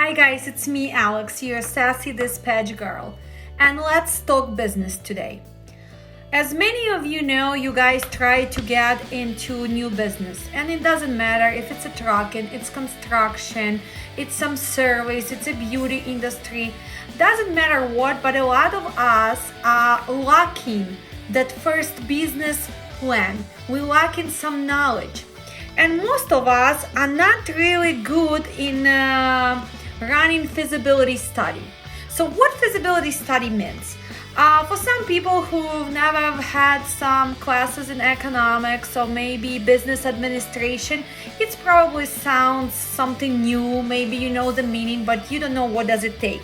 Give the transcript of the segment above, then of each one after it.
Hi guys, it's me Alex, your sassy dispatch girl, and let's talk business today. As many of you know, you guys try to get into new business, and it doesn't matter if it's a trucking, it's construction, it's some service, it's a beauty industry, doesn't matter what, but a lot of us are lacking that first business plan. We lack in some knowledge, and most of us are not really good in running feasibility study. So what feasibility study means? For some people who've never had some classes in economics or maybe business administration, it probably sounds something new. Maybe you know the meaning, but you don't know what does it take.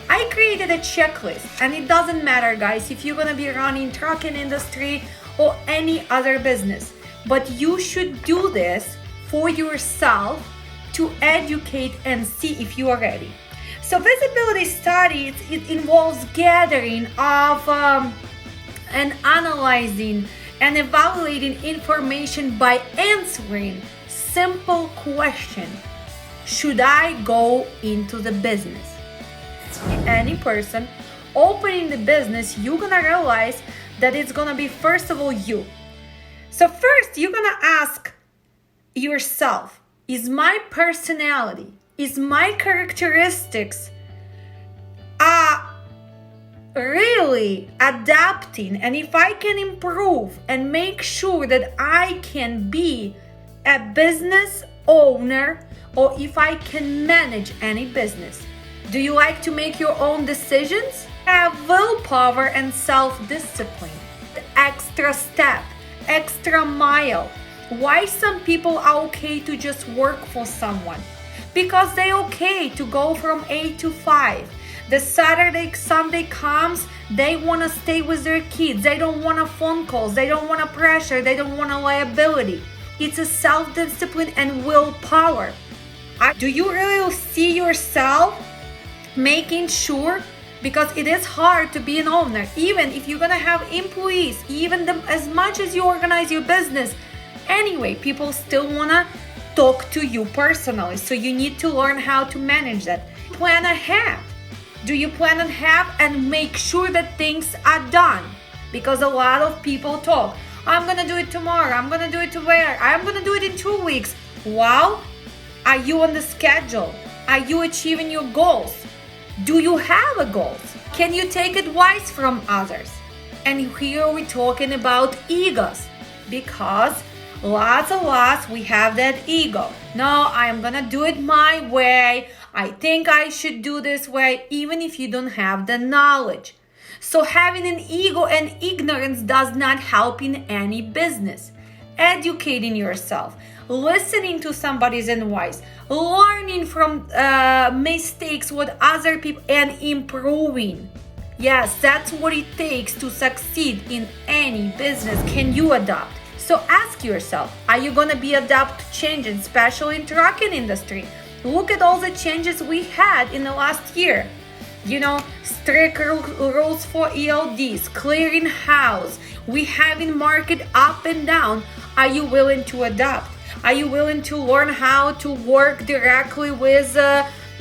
I created a checklist, and it doesn't matter, guys, if you're gonna be running trucking industry or any other business, but you should do this for yourself to educate and see if you are ready. So feasibility study, it involves gathering of and analyzing and evaluating information by answering simple question: should I go into the business? Any person opening the business, you're gonna realize that it's gonna be first of all you. So first you're gonna ask yourself, is my personality, is my characteristics really adapting, and if I can improve and make sure that I can be a business owner, or if I can manage any business. Do you like to make your own decisions? Have willpower and self-discipline. The extra step, extra mile. Why some people are okay to just work for someone? Because they're okay to go from 8 to 5. The Saturday, Sunday comes, they want to stay with their kids. They don't want phone calls. They don't want pressure. They don't want liability. It's a self-discipline and willpower. Do you really see yourself making sure? Because it is hard to be an owner. Even if you're going to have employees, even as much as you organize your business, anyway, people still want to talk to you personally. So you need to learn how to manage that. Plan ahead. Do you plan ahead and make sure that things are done? Because a lot of people talk, I'm going to do it tomorrow. I'm going to do it today. I'm going to do it in 2 weeks. Wow. Are you on the schedule? Are you achieving your goals? Do you have a goal? Can you take advice from others? And here we're talking about egos, because lots of us, we have that ego. No, I'm gonna do it my way. I think I should do this way, even if you don't have the knowledge. So having an ego and ignorance does not help in any business. Educating yourself, listening to somebody's advice, learning from mistakes with other people, and improving. Yes, that's what it takes to succeed in any business. Can you adapt? So ask yourself, are you going to be adapt to changes, especially in trucking industry? Look at all the changes we had in the last year. You know, strict rules for ELDs, clearing house. We having market up and down. Are you willing to adapt? Are you willing to learn how to work directly with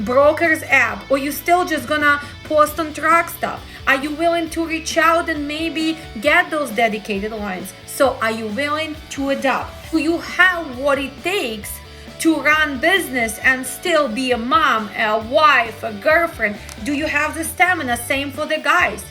broker's app? Or you still just gonna post on truck stop? Are you willing to reach out and maybe get those dedicated lines? So are you willing to adapt? Do you have what it takes to run business and still be a mom, a wife, a girlfriend? Do you have the stamina? Same for the guys.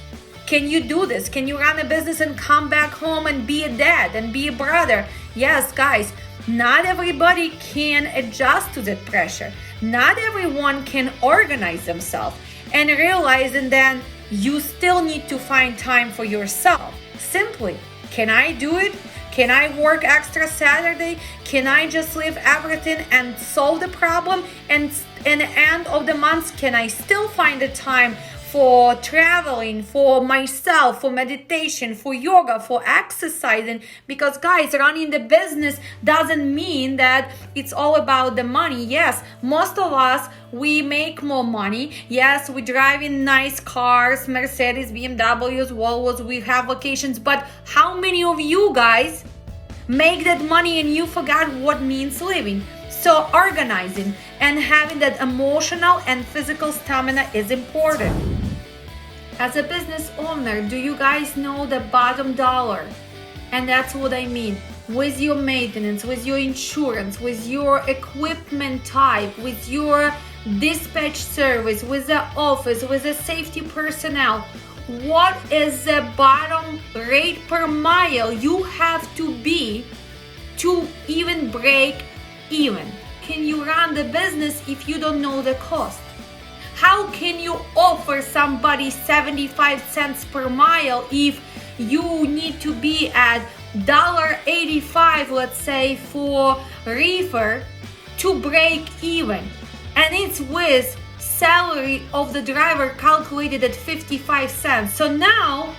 Can you do this? Can you run a business and come back home and be a dad and be a brother? Yes, guys, not everybody can adjust to that pressure. Not everyone can organize themselves and realize, and then you still need to find time for yourself. Simply, can I do it? Can I work extra Saturday? Can I just leave everything and solve the problem? And at the end of the month, can I still find the time for traveling, for myself, for meditation, for yoga, for exercising? Because guys, running the business doesn't mean that it's all about the money. Yes, most of us, we make more money. Yes, we drive in nice cars, Mercedes, BMWs, Volvos, we have vacations. But how many of you guys make that money and you forgot what means living? So organizing and having that emotional and physical stamina is important. As a business owner, do you guys know the bottom dollar? And that's what I mean. With your maintenance, with your insurance, with your equipment type, with your dispatch service, with the office, with the safety personnel, what is the bottom rate per mile you have to be to even break even? Can you run the business if you don't know the cost? How can you offer somebody 75 cents per mile if you need to be at $1.85, let's say, for reefer to break even? And it's with salary of the driver calculated at 55 cents. So now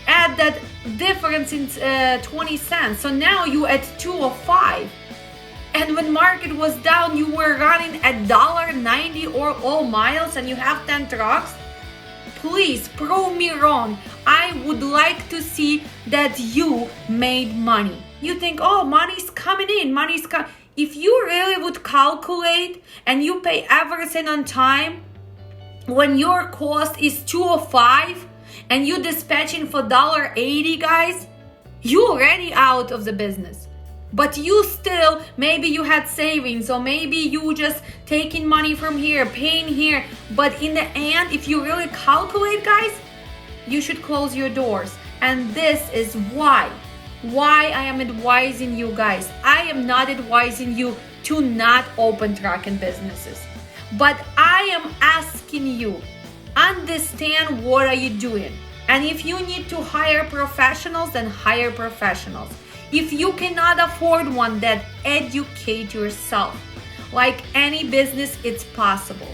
add that difference in 20 cents. So now you at 205. And when market was down, you were running at $1.90 or all miles and you have 10 trucks. Please prove me wrong. I would like to see that you made money. You think, oh, money's coming in, money's coming. If you really would calculate and you pay everything on time, when your cost is $205 and you dispatching for $1.80, guys, you're already out of the business. But you still, maybe you had savings, or maybe you just taking money from here, paying here. But in the end, if you really calculate, guys, you should close your doors. And this is why I am advising you guys. I am not advising you to not open trucking businesses. But I am asking you, understand what are you doing. And if you need to hire professionals, then hire professionals. If you cannot afford one, then educate yourself. Like any business, it's possible.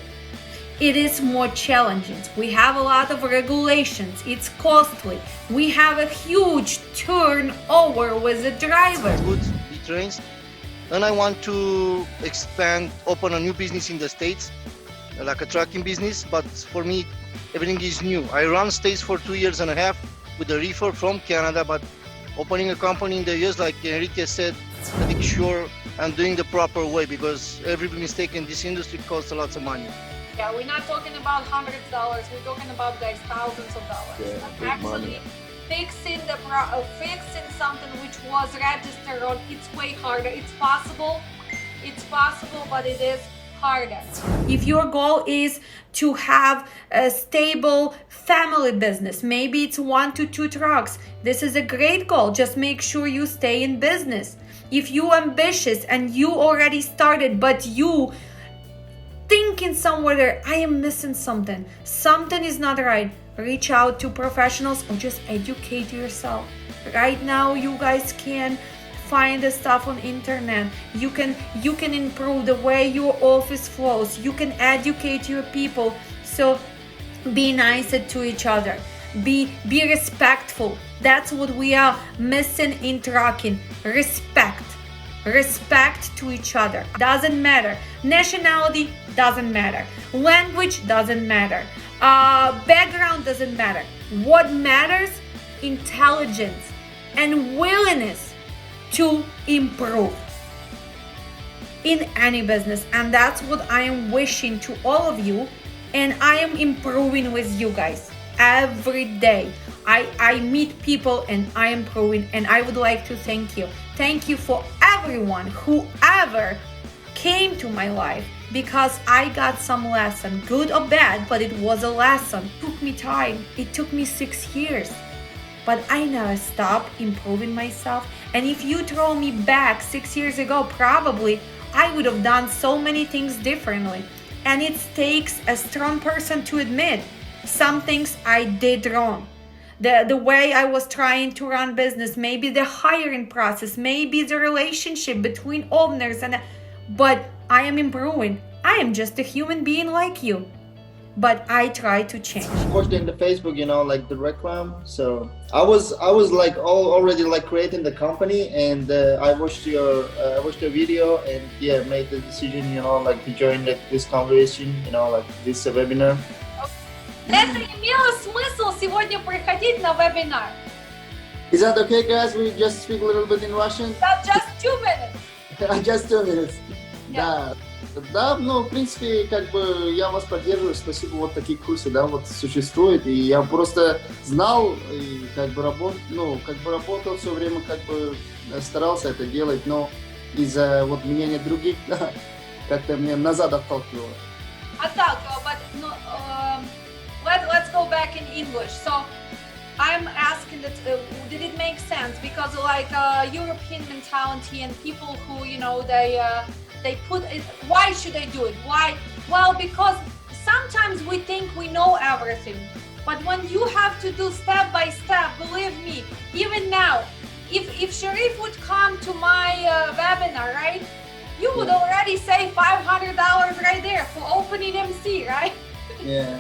It is more challenging. We have a lot of regulations. It's costly. We have a huge turnover with the drivers. Good, he trains. And I want to expand, open a new business in the States, like a trucking business. But for me, everything is new. I run States for 2.5 years with a reefer from Canada, but opening a company in the US, like Enrique said, I make sure I'm doing the proper way, because every mistake in this industry costs a lot of money. Yeah, we're not talking about hundreds of dollars. We're talking about, guys, thousands of dollars. Yeah, actually, fixing something which was registered on, it's way harder. It's possible, but it is harder. If your goal is to have a stable family business, maybe it's 1 to 2 trucks, this is a great goal. Just make sure you stay in business. If you're ambitious and you already started, but you thinking somewhere, I am missing something is not right, reach out to professionals or just educate yourself. Right now, you guys can find the stuff on internet. You can improve the way your office flows. You can educate your people. So be nicer to each other. Be respectful. That's what we are missing in trucking. Respect to each other. Doesn't matter. Nationality doesn't matter. Language doesn't matter. Background doesn't matter. What matters? Intelligence and willingness to improve in any business. And that's what I am wishing to all of you. And I am improving with you guys every day. I meet people and I am improving, and I would like to thank you. Thank you for everyone who ever came to my life, because I got some lesson, good or bad, but it was a lesson. It took me time. It took me 6 years. But I never stopped improving myself. And if you throw me back 6 years ago, probably I would have done so many things differently. And it takes a strong person to admit some things I did wrong. The way I was trying to run business, maybe the hiring process, maybe the relationship between owners, but I am improving. I am just a human being like you, but I try to change. Watched in the Facebook, like the reclam. So I was like already like creating the company, and I watched your video, and made the decision, like to join this conversation, like this webinar. Это имело смысл сегодня приходить на вебинар. Is that okay, guys? We just speak a little bit in Russian? That's just 2 minutes. Just 2 minutes. Yeah. Да. Да, ну, в принципе, как бы я вас поддерживаю, спасибо, вот такие курсы, да, вот существуют, и я просто знал, и как бы работал все время, как бы старался это делать, но из-за вот мнения других, да, как-то меня назад отталкивало. But no, let's go back in English. So I'm asking that did it make sense? Because like European mentality and people who they put it. Why should I do it? Why? Well, because sometimes we think we know everything, but when you have to do step by step, believe me, even now, if Sharif would come to my webinar, right? You would already save $500 right there for opening MC, right? Yeah.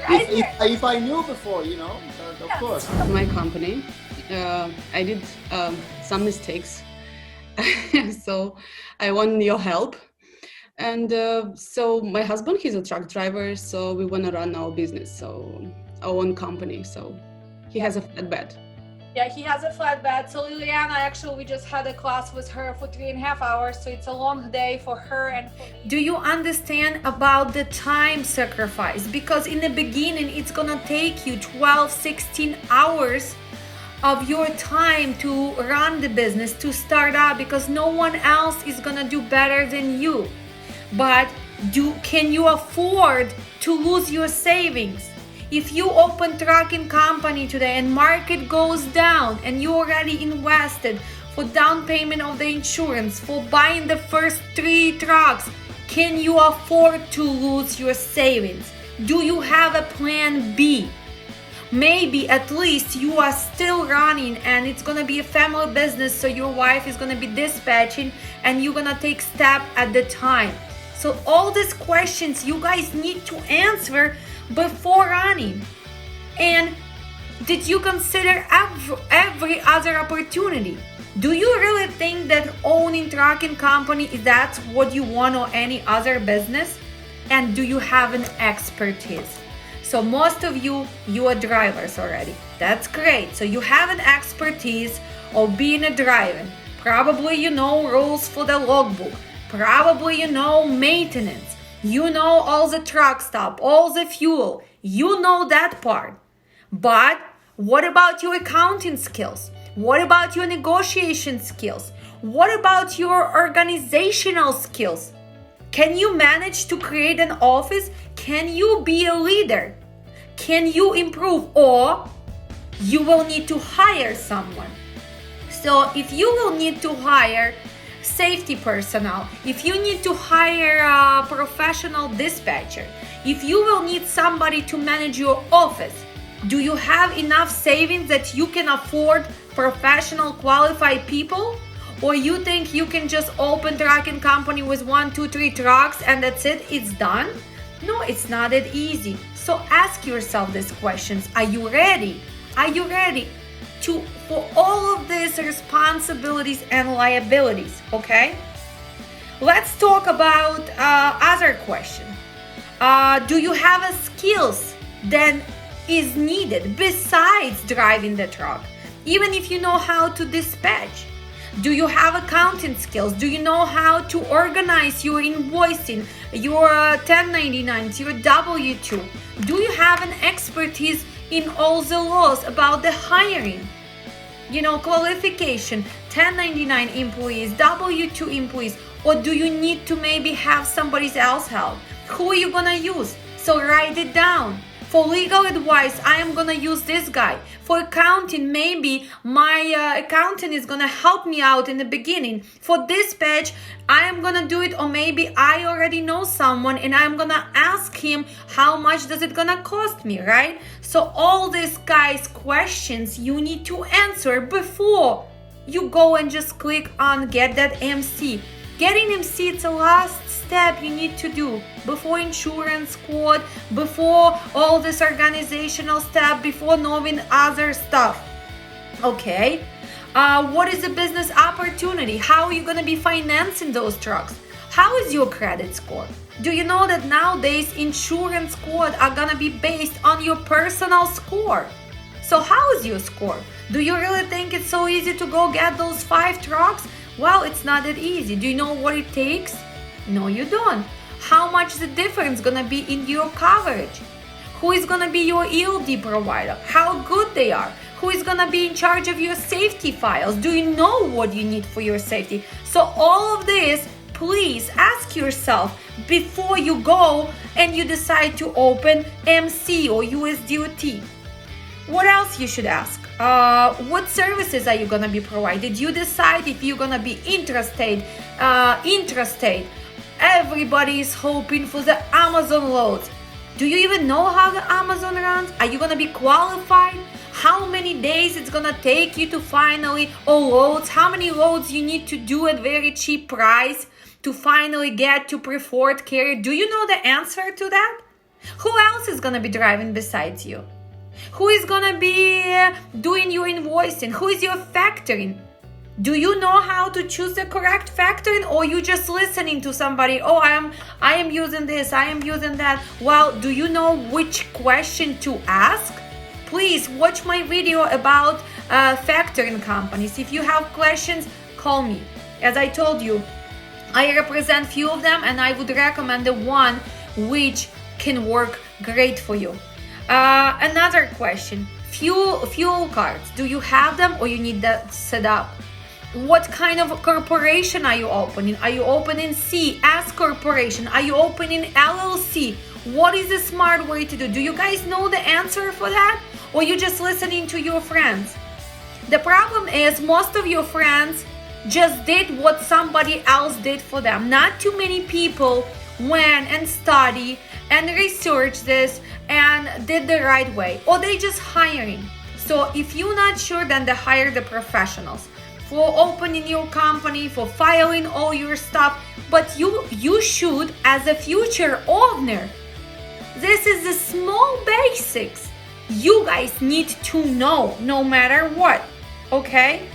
Right If I knew before, of course. My company, I did some mistakes, so I want your help. And so my husband, he's a truck driver, so we want to run our business, so our own company. So he has a flatbed. Yeah, he has a flatbed. So Liliana, actually, we just had a class with her for 3.5 hours. So it's a long day for her and for me. Do you understand about the time sacrifice? Because in the beginning, it's gonna take you 12, 16 hours of your time to run the business, to start up, because no one else is gonna do better than you. But can you afford to lose your savings? If you open trucking company today and market goes down and you already invested for down payment of the insurance, for buying the first 3 trucks, can you afford to lose your savings? Do you have a plan B? Maybe at least you are still running and it's gonna be a family business, so your wife is gonna be dispatching and you're gonna take step at the time. So all these questions you guys need to answer before running. And did you consider every other opportunity? Do you really think that owning trucking company is that's what you want, or any other business? And do you have an expertise? So most of you are drivers already. That's great. So you have an expertise of being a driver. Probably you know rules for the logbook. Probably you know maintenance. You know all the truck stop, all the fuel. You know that part. But what about your accounting skills? What about your negotiation skills? What about your organizational skills? Can you manage to create an office? Can you be a leader? Can you improve? Or you will need to hire someone. So if you will need to hire safety personnel, if you need to hire a professional dispatcher, if you will need somebody to manage your office, do you have enough savings that you can afford professional qualified people? Or you think you can just open trucking company with 1, 2, 3 trucks and that's it, it's done? No, it's not that easy. So ask yourself these questions. Are you ready? Are you ready for all of these responsibilities and liabilities? Okay, let's talk about other question. Do you have a skills that is needed besides driving the truck? Even if you know how to dispatch, do you have accounting skills? Do you know how to organize your invoicing, your 1099s, your W2? Do you have an expertise in all the laws about the hiring? Qualification, 1099 employees, W2 employees, or do you need to maybe have somebody else help? Who are you gonna use? So write it down. For legal advice, I am gonna use this guy. For accounting, maybe my accountant is gonna help me out in the beginning. For dispatch, I am gonna do it, or maybe I already know someone and I'm gonna ask him how much does it gonna cost me, right? So all these guys' questions you need to answer before you go and just click on get that MC. Getting MC, it's the last step you need to do before insurance quote, before all this organizational stuff, before knowing other stuff. Okay, what is the business opportunity? How are you going to be financing those trucks? How is your credit score? Do you know that nowadays insurance quote are going to be based on your personal score? So how is your score? Do you really think it's so easy to go get those 5 trucks? Well, it's not that easy. Do you know what it takes? No, you don't. How much the difference gonna be in your coverage? Who is gonna be your ELD provider? How good they are? Who is gonna be in charge of your safety files? Do you know what you need for your safety? So all of this, please ask yourself before you go and you decide to open MC or USDOT. What else you should ask? What services are you gonna be provided? You decide if you're gonna be interstate. Everybody is hoping for the Amazon loads. Do you even know how the Amazon runs? Are you gonna be qualified? How many days it's gonna take you to finally, loads, how many loads you need to do at very cheap price to finally get to preferred carrier? Do you know the answer to that? Who else is gonna be driving besides you? Who is gonna be doing your invoicing? Who is your factoring? Do you know how to choose the correct factoring, or you just listening to somebody? Oh, I am using this, I am using that. Well, do you know which question to ask? Please watch my video about factoring companies. If you have questions, call me. As I told you, I represent few of them, and I would recommend the one which can work great for you. Another question: fuel cards. Do you have them, or you need that set up? What kind of corporation are you opening? Are you opening C, S corporation? Are you opening LLC? What is the smart way to do? Do you guys know the answer for that? Or you just listening to your friends? The problem is most of your friends just did what somebody else did for them. Not too many people went and studied and researched this and did the right way. Or they just hiring. So if you're not sure, then they hire the professionals for opening your company, for filing all your stuff. But you should, as a future owner, this is the small basics you guys need to know no matter what, okay?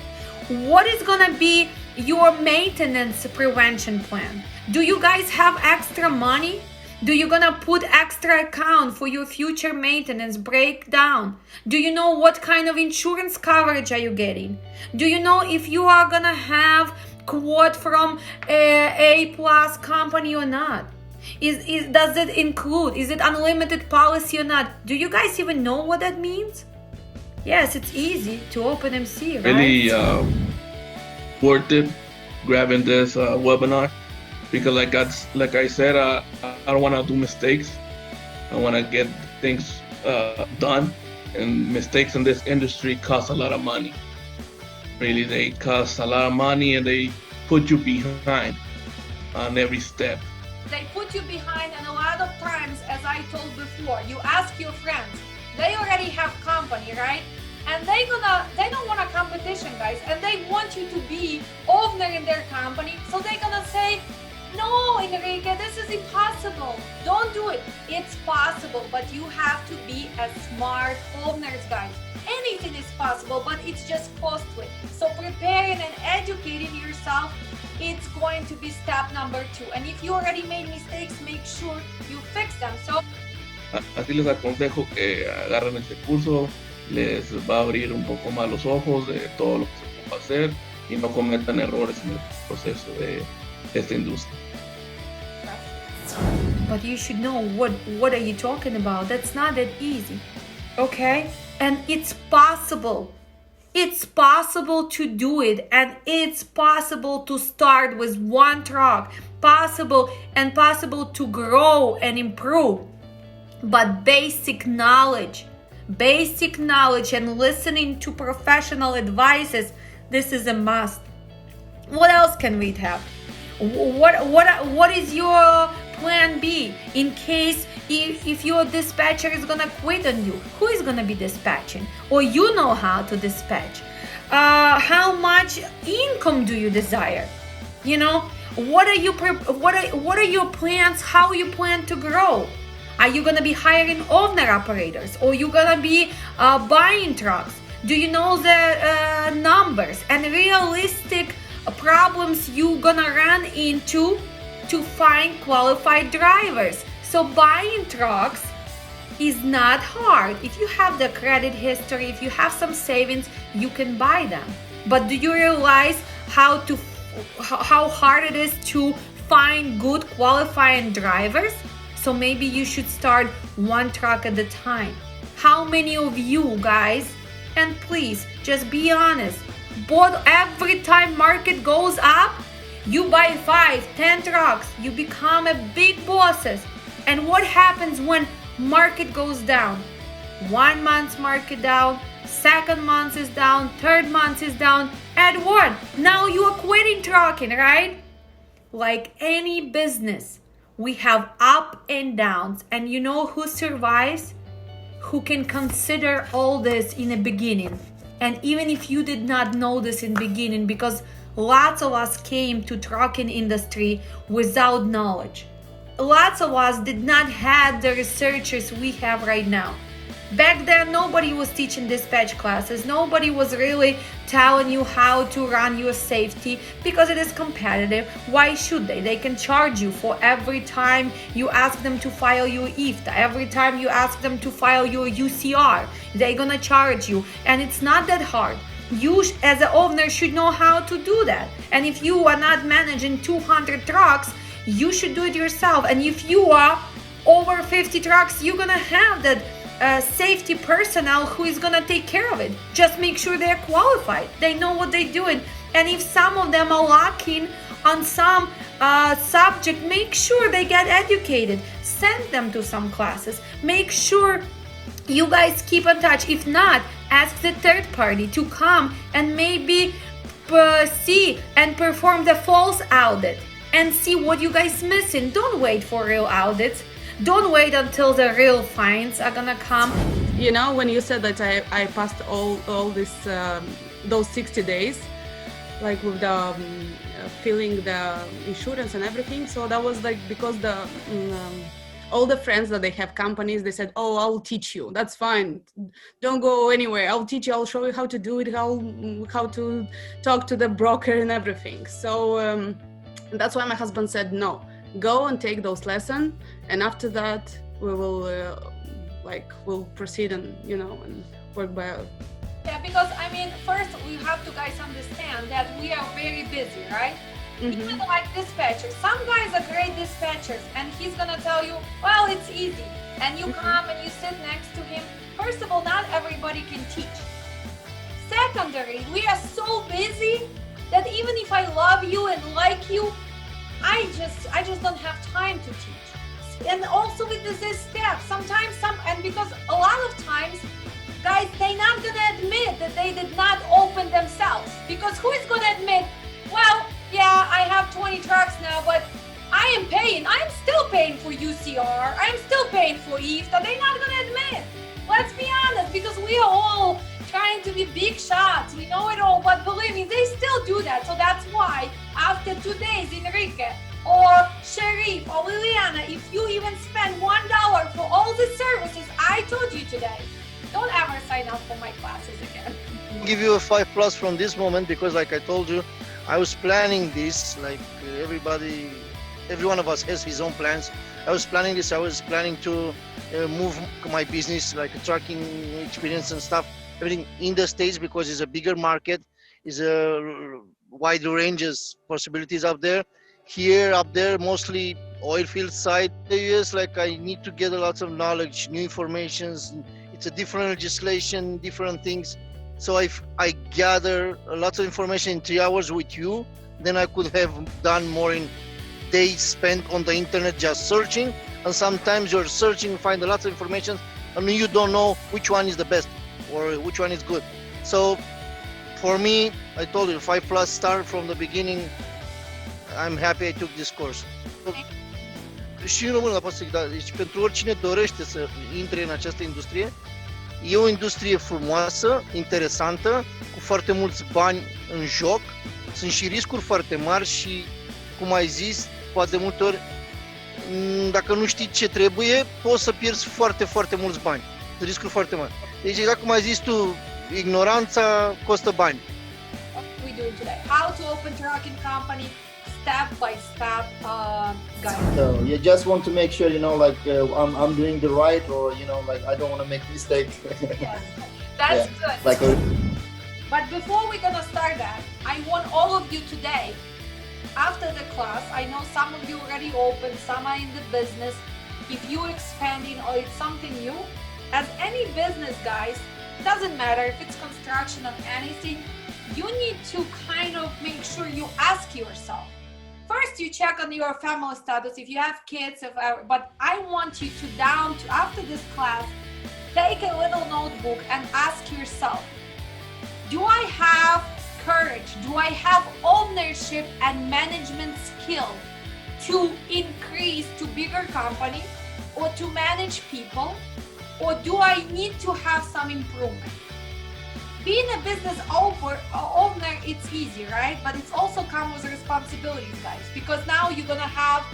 What is gonna be your maintenance prevention plan? Do you guys have extra money? Do you gonna put extra account for your future maintenance breakdown? Do you know what kind of insurance coverage are you getting? Do you know if you are gonna have quote from a plus company or not? Does it include? Is it unlimited policy or not? Do you guys even know what that means? Yes, it's easy to open MC, right? Really worth it grabbing this webinar, because like I said, I don't want to do mistakes. I want to get things done, and mistakes in this industry cost a lot of money. Really, they cost a lot of money, and they put you behind on every step. They put you behind, and a lot of times, as I told before, you ask your friends, they already have company, right? And they don't want a competition, guys, and they want you to be owner in their company. So they're gonna say, no, Enrique, this is impossible. Don't do it. It's possible, but you have to be a smart owners, guys. Anything is possible, but it's just costly. So preparing and educating yourself, it's going to be step number 2. And if you already made mistakes, make sure you fix them. So así les aconsejo que agarren este curso, les va a abrir un poco más los ojos de todo lo que se puede hacer y no cometan errores en el proceso de esta industria. But you should know what are you talking about. That's not that easy, okay? And it's possible. It's possible to do it, and it's possible to start with one truck. Possible to grow and improve. But basic knowledge and listening to professional advices, this is a must. What else can we have? What is your plan B in case if your dispatcher is gonna quit on you? Who is gonna be dispatching? Or you know how to dispatch? How much income do you desire? You know, what are your plans? How you plan to grow? Are you gonna be hiring owner operators, or you gonna be buying trucks? Do you know the numbers and realistic problems you gonna run into to find qualified drivers? So buying trucks is not hard. If you have the credit history, if you have some savings, you can buy them. But do you realize how hard it is to find good qualifying drivers? So maybe you should start one truck at a time. How many of you guys, and please just be honest, bought every time market goes up? You buy 5, 10 trucks, you become a big bosses. And what happens when market goes down? 1 month market down, 2nd month is down, 3rd month is down, and what? Now you are quitting trucking, right? Like any business, we have up and downs, and you know who survives? Who can consider all this in the beginning. And even if you did not know this in the beginning, because lots of us came to trucking industry without knowledge. Lots of us did not have the researchers we have right now. Back then, nobody was teaching dispatch classes. Nobody was really telling you how to run your safety because it is competitive. Why should they? They can charge you for every time you ask them to file your IFTA. Every time you ask them to file your UCR, they're gonna charge you. And it's not that hard. You as an owner should know how to do that. And if you are not managing 200 trucks, you should do it yourself. And if you are over 50 trucks, you're gonna have that safety personnel who is gonna take care of it. Just make sure they're qualified. They know what they're doing. And if some of them are lacking on some subject, make sure they get educated. Send them to some classes. Make sure you guys keep in touch. If not, ask the third party to come and maybe see and perform the false audit and see what you guys missing. Don't wait for real audits. Don't wait until the real fines are gonna come. You know, when you said that I passed all this those 60 days, like with the filling the insurance and everything, so that was like because the all the friends that they have companies, they said, oh, I'll teach you, that's fine, don't go anywhere, I'll teach you, I'll show you how to do it, how to talk to the broker and everything. So that's why my husband said no, go and take those lessons, and after that we will we'll proceed and and work by. Yeah, because I mean, first we have to guys understand that we are very busy, right? Mm-hmm. Even like dispatchers, some guys are great dispatchers, and he's gonna tell you, well, it's easy, and you come and you sit next to him. First of all, not everybody can teach. Secondary, we are so busy that even if I love you and like you, I just don't have time to teach. And also with this step, sometimes and because a lot of times, guys, they're not gonna admit that they did not open themselves. Because who is gonna admit, well, yeah, I have 20 trucks now, but I'm still paying for UCR, I'm still paying for IFTA. They're not gonna admit. Let's be honest, because we are all trying to be big shots, we know it all, but believe me, they still do that. So that's why after 2 days, Enrique or Sharif or Liliana, if you even spend $1 for all the services I told you today, don't ever sign up for my classes again. I'll give you a 5+ from this moment, because like I told you, I was planning this, like every one of us has his own plans. I was planning this, I was planning to move my business, like a trucking experience and stuff, everything in the States, because it's a bigger market, is a wider ranges possibilities up there. Here, up there, mostly oil field side. The US, like I need to get a lot of knowledge, new informations. It's a different legislation, different things. So if I gather a lot of information in 3 hours with you, then I could have done more in days spent on the internet just searching. And sometimes you're searching, find a lot of information, and you don't know which one is the best or which one is good. So for me, I told you, 5+ start from the beginning. I'm happy I took this course. Și în română pot să zic, deci pentru oricine dorește să intre în această industrie, e o industrie frumoasă, interesantă, cu foarte mulți bani în joc. Sunt și riscuri foarte mari și, cum ai zis, poate de multe ori, dacă nu știi ce trebuie, poți să pierzi foarte, foarte mulți bani. Sunt riscuri foarte mari. Deci, exact cum ai zis tu, ignoranța costă bani. What we doing today? How to open trucking company, step by step, guide. So you just want to make sure, I'm doing the right, or, like I don't want to make mistakes. Yes, that's good. But before we're gonna start that, I want all of you today after the class, I know some of you already open, some are in the business. If you're expanding or it's something new, as any business, guys, doesn't matter if it's construction or anything, you need to kind of make sure you ask yourself. First, you check on your family status, if you have kids, but I want you to after this class, take a little notebook and ask yourself, do I have courage? Do I have ownership and management skill to increase to bigger company or to manage people? Or do I need to have some improvement? Being a business owner, it's easy, right? But it's also comes with responsibilities, guys, because now you're gonna have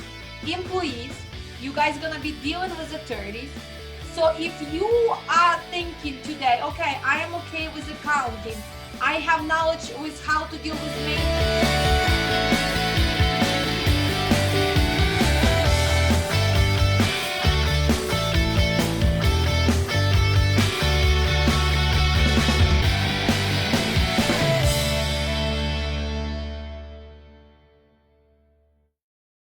employees, you guys are gonna be dealing with authorities. So if you are thinking today, okay, I am okay with accounting, I have knowledge with how to deal with